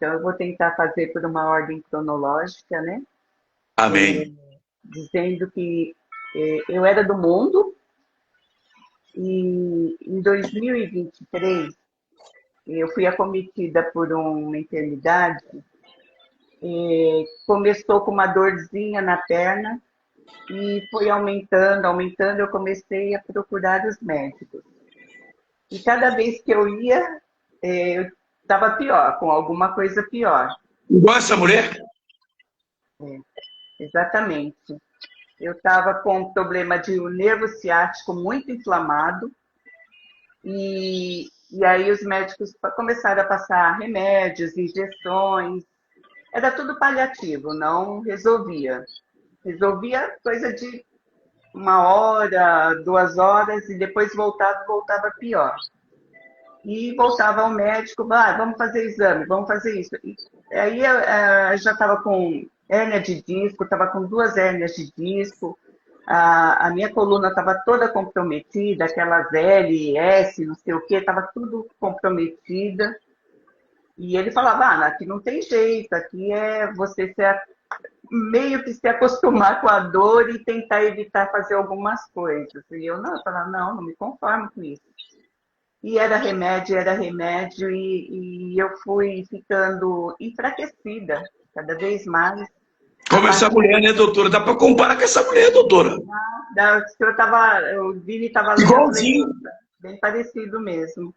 Então, eu vou tentar fazer por uma ordem cronológica, né? Amém. Dizendo que eu era do mundo e em 2023 eu fui acometida por uma enfermidade. Começou com uma dorzinha na perna e foi aumentando, aumentando. Eu comecei a procurar os médicos. E cada vez que eu ia, eu estava pior, com alguma coisa pior. Igual essa mulher? Exatamente. Eu estava com um problema de um nervo ciático muito inflamado e aí os médicos começaram a passar remédios, injeções. Era tudo paliativo, não resolvia. Resolvia coisa de 1 hora, 2 horas e depois voltava pior. E voltava ao médico, vamos fazer exame, vamos fazer isso. E aí eu já estava com hérnia de disco, estava com 2 hérnias de disco, a minha coluna estava toda comprometida, aquelas L, S, não sei o que, estava tudo comprometida. E ele falava, aqui não tem jeito, aqui é você meio que se acostumar com a dor e tentar evitar fazer algumas coisas. E eu falava, não me conformo com isso. E era remédio, e eu fui ficando enfraquecida cada vez mais. A Como essa partir mulher, né, doutora? Dá para comparar com essa mulher, doutora. o Vini estava lendo, eu falei, Igualzinho. nossa, bem parecido mesmo.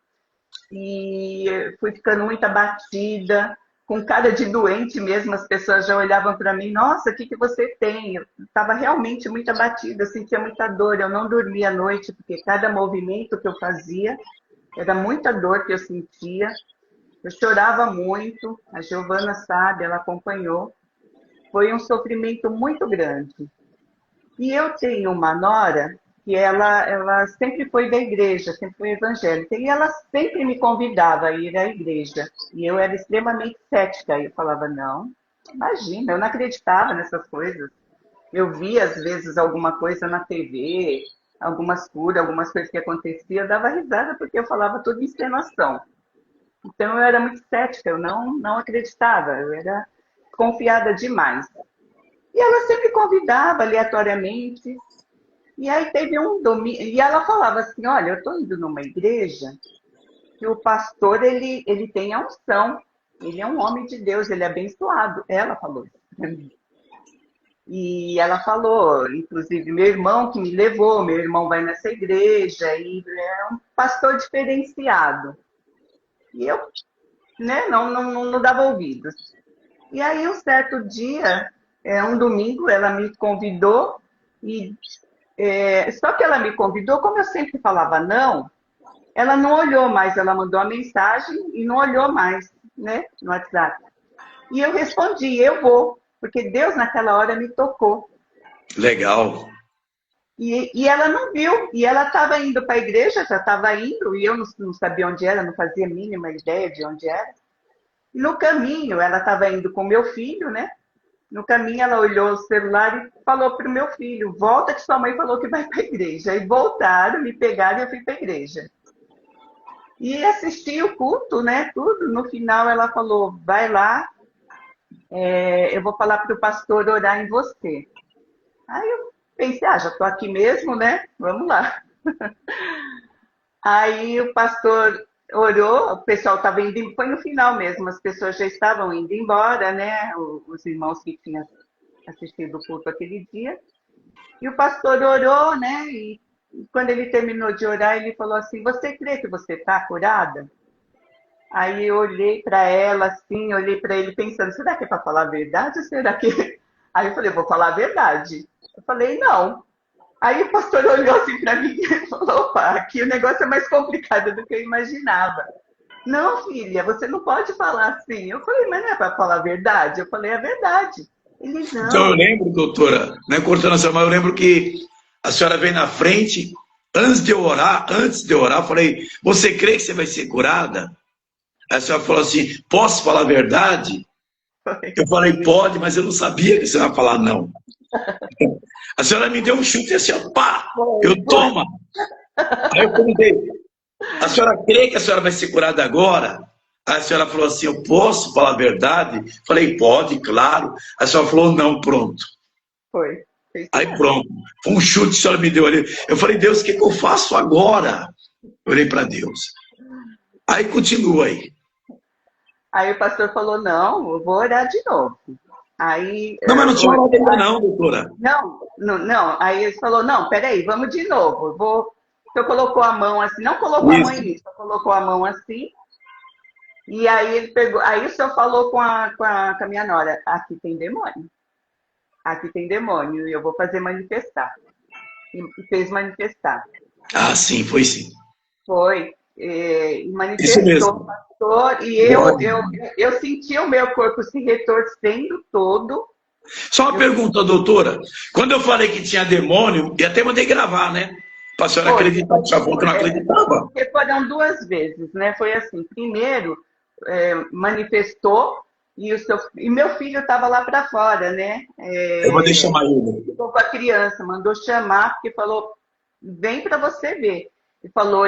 E fui ficando muito abatida, com cara de doente mesmo, as pessoas já olhavam para mim, nossa, o que, que você tem? Eu estava realmente muito abatida, eu sentia muita dor, eu não dormia à noite, porque cada movimento que eu fazia era muita dor que eu sentia. Eu chorava muito, a Giovana sabe, ela acompanhou. Foi um sofrimento muito grande. E eu tenho uma nora que ela sempre foi da igreja, sempre foi evangélica, e ela sempre me convidava a ir à igreja. E eu era extremamente cética, e eu falava, não, imagina, eu não acreditava nessas coisas. Eu via, às vezes, alguma coisa na TV, algumas curas, algumas coisas que aconteciam, eu dava risada porque eu falava tudo em encenação. Então, eu era muito cética, eu não acreditava, eu era confiada demais. E ela sempre convidava aleatoriamente. E aí teve um domingo, e ela falava assim, olha, eu estou indo numa igreja que o pastor, ele tem a unção, ele é um homem de Deus, ele é abençoado. Ela falou isso para mim. E ela falou, inclusive, meu irmão que me levou, meu irmão vai nessa igreja, e é um pastor diferenciado. E eu, né, não dava ouvidos. E aí, um certo dia, um domingo, ela me convidou, e só que ela me convidou, como eu sempre falava não, ela não olhou mais, ela mandou a mensagem e não olhou mais, né, no WhatsApp. E eu respondi, eu vou, porque Deus naquela hora me tocou. Legal. E ela não viu, e ela estava indo para a igreja, já estava indo, e eu não sabia onde era, não fazia a mínima ideia de onde era. E no caminho, ela estava indo com meu filho, né? No caminho, ela olhou o celular e falou para o meu filho, volta que sua mãe falou que vai para a igreja. E voltaram, me pegaram e eu fui para a igreja. E assisti o culto, né? Tudo. No final, ela falou, vai lá, eu vou falar para o pastor orar em você. Aí eu pensei, já estou aqui mesmo, né? Vamos lá. Aí o pastor orou, o pessoal estava indo, foi no final mesmo, as pessoas já estavam indo embora, né? Os irmãos que tinham assistido o culto aquele dia. E o pastor orou, né? E quando ele terminou de orar, ele falou assim: você crê que você está curada? Aí eu olhei para ela assim, olhei para ele pensando: será que é para falar a verdade ou será que. Aí eu falei: vou falar a verdade. Eu falei: não. Aí o pastor olhou assim para mim e falou: opa, aqui o negócio é mais complicado do que eu imaginava. Não, filha, você não pode falar assim. Eu falei: mas não é para falar a verdade? Eu falei: a verdade. Ele: Então eu não. lembro, doutora, né, cortando a senhora, mas eu lembro que a senhora veio na frente, antes de eu orar, eu falei, você crê que você vai ser curada? Aí a senhora falou assim, posso falar a verdade? Eu falei, pode, mas eu não sabia que você ia falar não. A senhora me deu um chute assim, ó, pá, Foi, eu foi. toma. Aí eu perguntei, a senhora crê que a senhora vai ser curada agora? Aí a senhora falou assim, eu posso falar a verdade? Falei, pode, claro. A senhora falou, não, pronto. Foi. Foi isso Aí mesmo. pronto. Foi um chute que a senhora me deu ali. Eu falei, Deus, o que eu faço agora? Eu olhei para Deus. Aí continua aí. Aí o pastor falou, não, eu vou orar de novo. Aí, Não, mas não tinha hora ainda não, doutora. não, não, não. Aí ele falou, não, peraí, vamos de novo. O senhor colocou a mão assim, não colocou a mão Isso. em mim, só colocou a mão assim. E aí ele pegou, aí o senhor falou com a minha nora, aqui tem demônio. Aqui tem demônio, e eu vou fazer manifestar. E fez manifestar. Ah, sim, foi sim. Foi. E Isso manifestou, mesmo. pastor, e Glória. eu senti o meu corpo se retorcendo todo. Só uma Eu, pergunta, doutora. Quando eu falei que tinha demônio, e até mandei gravar, né? Para a senhora foi, acreditar, a senhora falou que não acreditava. porque foram duas vezes, né? Foi assim, primeiro manifestou e meu filho estava lá para fora, né? Eu vou deixar mais ele. Ficou com a criança, mandou chamar porque falou, vem para você ver. E falou,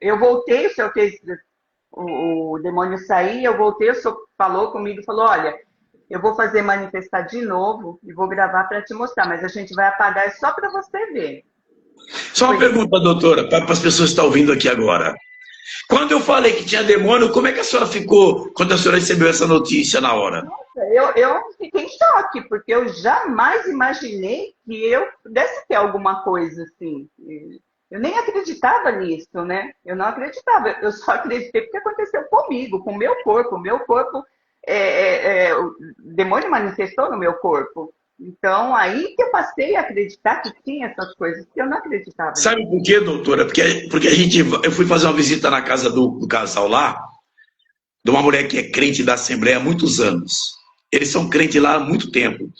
eu voltei, o senhor fez o demônio sair, eu voltei, o senhor falou comigo, falou, olha, eu vou fazer manifestar de novo e vou gravar para te mostrar, mas a gente vai apagar só para você ver. Só uma Foi pergunta, doutora, para as pessoas que estão ouvindo aqui agora. Quando eu falei que tinha demônio, como é que a senhora ficou quando a senhora recebeu essa notícia na hora? eu fiquei em choque, porque eu jamais imaginei que eu pudesse ter alguma coisa assim. Eu nem acreditava nisso, né? Eu não acreditava, eu só acreditei porque aconteceu comigo, com o meu corpo. O meu corpo, o demônio manifestou no meu corpo. Então, aí que eu passei a acreditar que tinha essas coisas, que eu não acreditava nisso. Sabe por quê, doutora? Porque eu fui fazer uma visita na casa do casal lá, de uma mulher que é crente da Assembleia há muitos anos. Eles são crentes lá há muito tempo.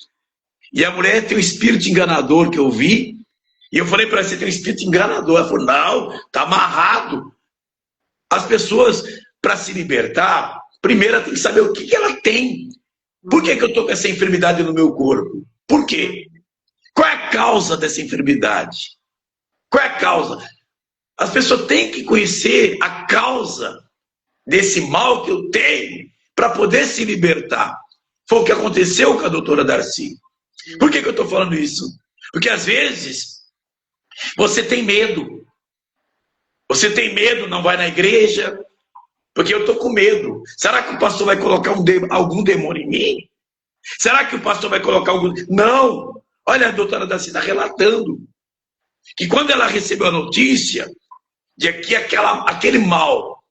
E a mulher tem um espírito enganador que eu vi, e eu falei para ela, você tem um espírito enganador. Ela falou, não, tá amarrado. As pessoas, para se libertar, primeiro ela tem que saber o que ela tem. Por que eu estou com essa enfermidade no meu corpo? Por quê? Qual é a causa dessa enfermidade? Qual é a causa? As pessoas têm que conhecer a causa desse mal que eu tenho para poder se libertar. Foi o que aconteceu com a doutora Darcy. Por que eu estou falando isso? Porque às vezes você tem medo. Você tem medo, não vai na igreja, porque eu estou com medo. Será que o pastor vai colocar algum demônio em mim? Será que o pastor vai colocar algum... Não! Olha, a doutora Darcy está relatando que quando ela recebeu a notícia de que aquele mal,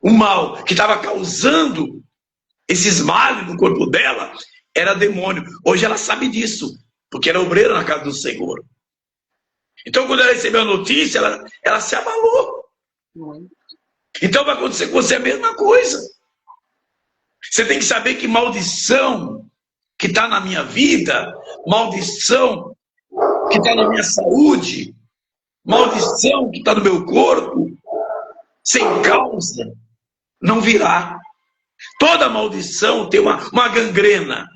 o mal que estava causando esses males no corpo dela, era demônio. Hoje ela sabe disso, porque era obreira na casa do Senhor. Então, quando ela recebeu a notícia, ela se abalou. Então, vai acontecer com você a mesma coisa. Você tem que saber que maldição que está na minha vida, maldição que está na minha saúde, maldição que está no meu corpo, sem causa, não virá. Toda maldição tem uma gangrena,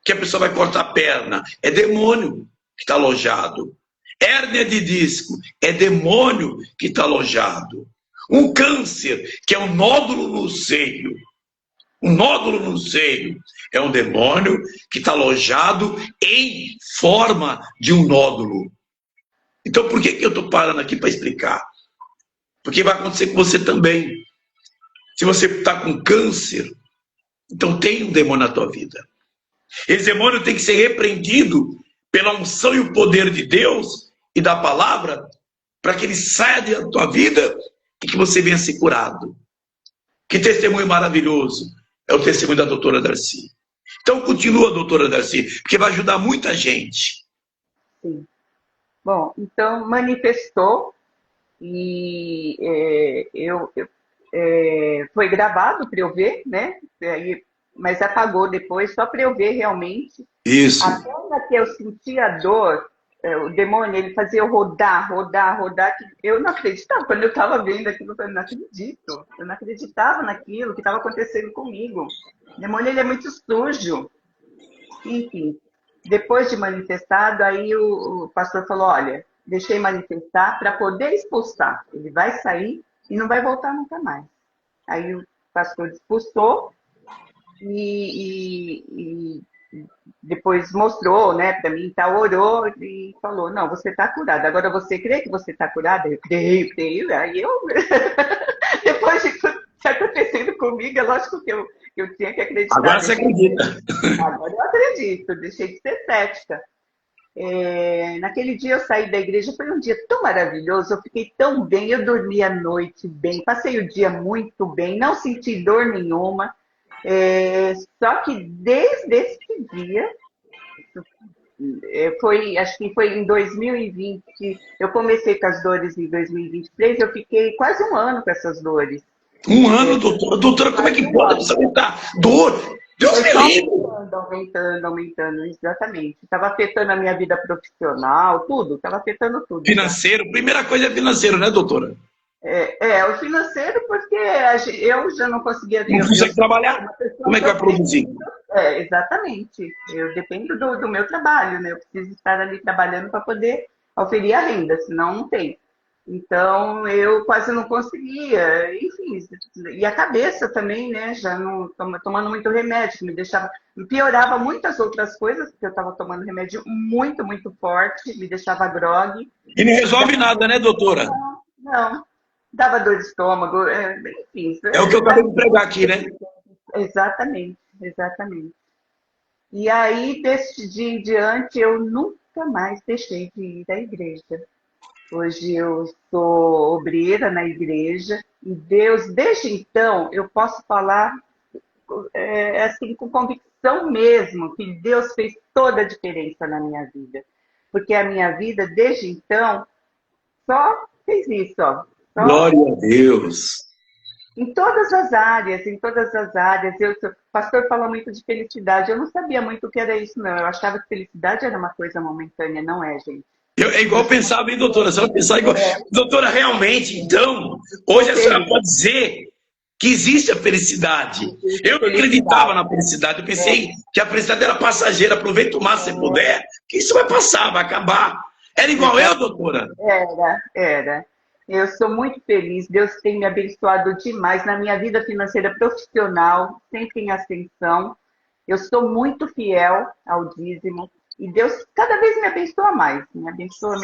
que a pessoa vai cortar a perna. É demônio que está alojado. Hérnia de disco, é demônio que está alojado. Um câncer, que é um nódulo no seio. Um nódulo no seio é um demônio que está alojado em forma de um nódulo. Então, por que eu estou parando aqui para explicar? Porque vai acontecer com você também. Se você está com câncer, então tem um demônio na tua vida. Esse demônio tem que ser repreendido pela unção e o poder de Deus e da palavra, para que ele saia da tua vida e que você venha ser curado. Que testemunho maravilhoso é o testemunho da doutora Darcy. Então continua, doutora Darcy, porque vai ajudar muita gente. Sim. Bom, então manifestou e foi gravado para eu ver, né? Mas apagou depois, só para eu ver realmente. Isso. Até hora que eu sentia a dor, o demônio, ele fazia eu rodar, que eu não acreditava. Quando eu estava vendo aquilo, eu falei, não acredito. Eu não acreditava naquilo que estava acontecendo comigo. O demônio, ele é muito sujo. Enfim, depois de manifestado, aí o pastor falou, olha, deixei manifestar para poder expulsar. Ele vai sair e não vai voltar nunca mais. Aí o pastor expulsou e depois mostrou, né, para mim, tá, orou e falou, não, você está curada. Agora você crê que você está curada? Eu creio, creio. Aí eu, depois de tudo que está acontecendo comigo, é lógico que eu tinha que acreditar. Agora você acredita. Agora eu acredito, deixei de ser cética. Naquele dia eu saí da igreja, foi um dia tão maravilhoso, eu fiquei tão bem, eu dormi a noite bem, passei o dia muito bem, não senti dor nenhuma. Só que desde esse dia, acho que foi em 2020, eu comecei com as dores em 2023, eu fiquei quase um ano com essas dores. Um ano, doutora? Doutora, como é que pode você aguentar dor? Deus me livre! Aumentando, exatamente. Estava afetando a minha vida profissional, tudo, estava afetando tudo. Financeiro, primeira coisa é financeiro, né, doutora? O financeiro, porque eu já não conseguia... Não consegue trabalhar? Como é que vai produzir? Exatamente. Eu dependo do meu trabalho, né? Eu preciso estar ali trabalhando para poder oferir a renda, senão não tem. Então, eu quase não conseguia, enfim, e a cabeça também, né, já não, tomando muito remédio, me piorava muitas outras coisas, porque eu estava tomando remédio muito, muito forte, me deixava grogue. E não resolve nada, né, doutora? Não, dava dor de estômago, enfim. É o que eu acabei de pregar aqui, né? Exatamente. E aí, desse dia em diante, eu nunca mais deixei de ir à igreja. Hoje eu sou obreira na igreja e Deus, desde então, eu posso falar assim com convicção mesmo que Deus fez toda a diferença na minha vida. Porque a minha vida, desde então, só fez isso, ó. Glória a Deus. Em todas as áreas, o pastor fala muito de felicidade. Eu não sabia muito o que era isso, não. Eu achava que felicidade era uma coisa momentânea, não é, gente? É igual eu pensava, hein, doutora? Se ela pensar igual. Doutora, realmente, então, hoje a senhora pode dizer que existe a felicidade. Eu não acreditava na felicidade. Eu pensei que a felicidade era passageira. Aproveita o máximo se puder, que isso vai passar, vai acabar. Era igual eu, doutora? Era. Eu sou muito feliz. Deus tem me abençoado demais na minha vida financeira profissional, sempre em ascensão. Eu sou muito fiel ao dízimo. E Deus cada vez me abençoa mais. Me abençoa.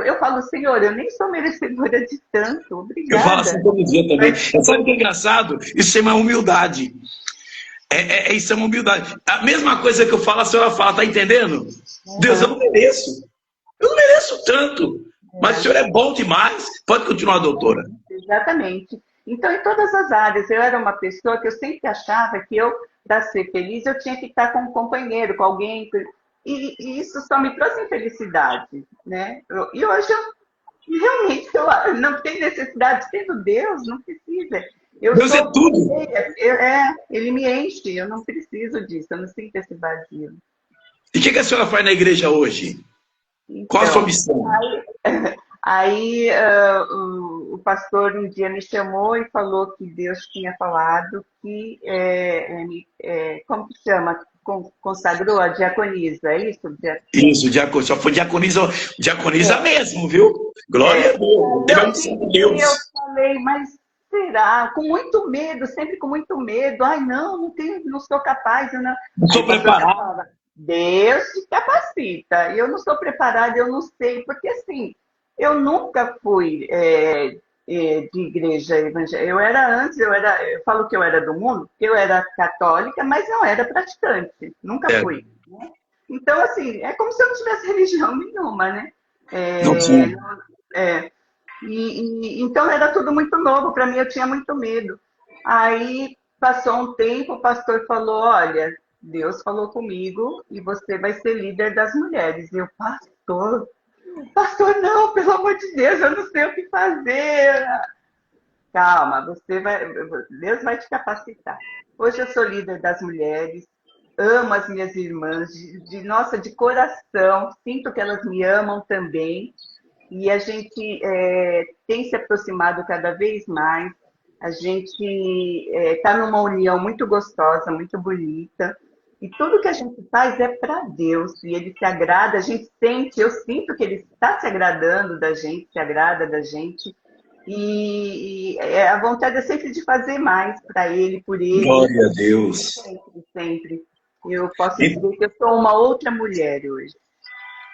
Eu falo, Senhor, eu nem sou merecedora de tanto. Obrigada. Eu falo assim todo dia também. Sabe o que é engraçado? Isso é uma humildade. Isso é uma humildade. A mesma coisa que eu falo, a senhora fala, tá entendendo? Deus, eu não mereço. Eu não mereço tanto. Mas o senhor é bom demais. Pode continuar, doutora. Exatamente. Então, em todas as áreas, eu era uma pessoa que eu sempre achava que para ser feliz, eu tinha que estar com um companheiro, com alguém. E isso só me trouxe infelicidade, né? E hoje realmente eu não tenho necessidade, tendo Deus, não precisa. Deus é tudo. Ele me enche, eu não preciso disso, eu não sinto esse vazio. E o que a senhora faz na igreja hoje? Então, qual a sua missão? Aí o pastor um dia me chamou e falou que Deus tinha falado que, como que chama? Consagrou a diaconisa, é isso? Isso, só foi diaconisa mesmo, viu? Glória a Deus, teve a missão de Deus. Eu falei, mas será? Com muito medo, sempre com muito medo. Ai, não sou capaz. Eu não sou preparado. Deus te capacita. Eu não sou preparada, eu não sei. Porque assim, eu nunca fui de igreja evangélica. Eu falo que eu era do mundo, porque eu era católica, mas não era praticante. Nunca fui. Né? Então, assim, é como se eu não tivesse religião nenhuma, né? Não tinha. Então era tudo muito novo para mim, eu tinha muito medo. Aí passou um tempo, o pastor falou, olha, Deus falou comigo e você vai ser líder das mulheres. E eu, pastor, não, pelo amor de Deus, eu não sei o que fazer. Calma, Deus vai te capacitar. Hoje eu sou líder das mulheres, amo as minhas irmãs, de coração, sinto que elas me amam também. E a gente tem se aproximado cada vez mais. A gente está numa união muito gostosa, muito bonita. E tudo que a gente faz é para Deus, e Ele se agrada, a gente sente, eu sinto que Ele está se agradando da gente, se agrada da gente, e a vontade é sempre de fazer mais para Ele, por Ele, Glória a Deus. sempre, sempre. Eu posso dizer que eu sou uma outra mulher hoje.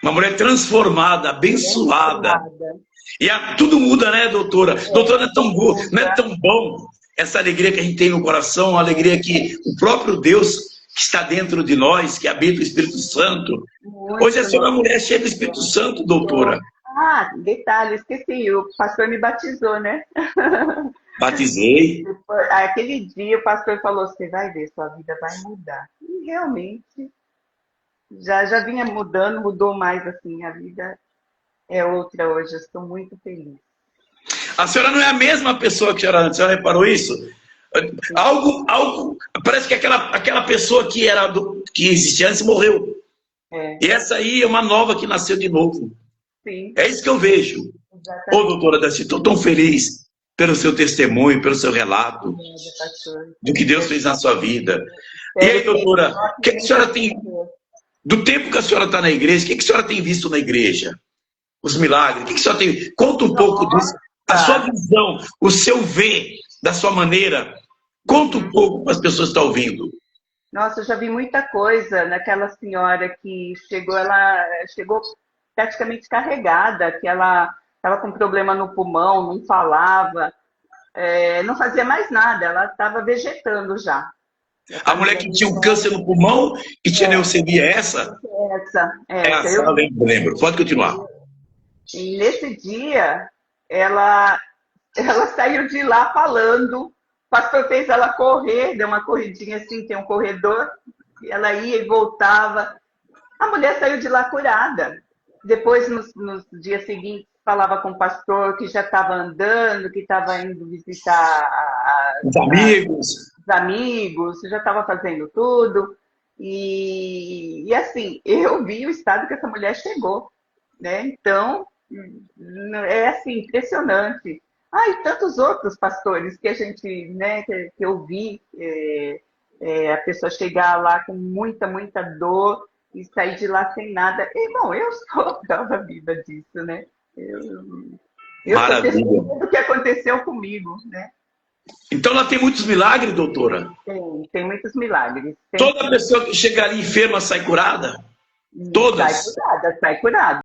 Uma mulher transformada, abençoada. Transformada. E tudo muda, né, doutora? Doutora, não é tão bom, não é tão bom essa alegria que a gente tem no coração, a alegria que o próprio Deus que está dentro de nós, que habita o Espírito Santo. Muito, Hoje a senhora é uma mulher cheia do Espírito Santo, doutora. Ah, detalhe, esqueci, o pastor me batizou, né? Batizei. Aquele dia o pastor falou, você vai ver, sua vida vai mudar. E realmente, já vinha mudando, mudou mais assim, a vida é outra hoje, eu estou muito feliz. A senhora não é a mesma pessoa que a senhora reparou isso? Parece que aquela pessoa que existia antes morreu. É. E essa aí é uma nova que nasceu de novo. Sim. É isso que eu vejo. Exatamente. Ô, doutora Daci, estou tão feliz pelo seu testemunho, pelo seu relato, do que Deus fez na sua vida. E aí, doutora, o que a senhora tem, do tempo que a senhora está na igreja, o que a senhora tem visto na igreja? Os milagres, o que a senhora tem? Conta um pouco disso, a sua visão, o seu ver, da sua maneira. Conta um pouco para as pessoas que estão ouvindo. Nossa, eu já vi muita coisa naquela senhora que chegou, ela chegou praticamente carregada, que ela estava com problema no pulmão, não falava, não fazia mais nada, ela estava vegetando já. A mulher que tinha um câncer no pulmão e tinha leucemia, essa? Essa. Eu lembro. Pode continuar. E nesse dia, ela saiu de lá falando, o pastor fez ela correr, deu uma corridinha assim, tem um corredor, e ela ia e voltava. A mulher saiu de lá curada. Depois, nos dias seguintes, falava com o pastor que já estava andando, que estava indo visitar os amigos, já estava fazendo tudo. E assim, eu vi o estado que essa mulher chegou, né? Então, é assim, impressionante. E tantos outros pastores que a gente, né, que eu vi, a pessoa chegar lá com muita, muita dor e sair de lá sem nada. Irmão, eu sou a prova viva disso, né? Eu sou testemunha do que aconteceu comigo, né? Então ela tem muitos milagres, doutora? Tem muitos milagres. Toda pessoa que chega ali enferma sai curada? Todas? Sai curada.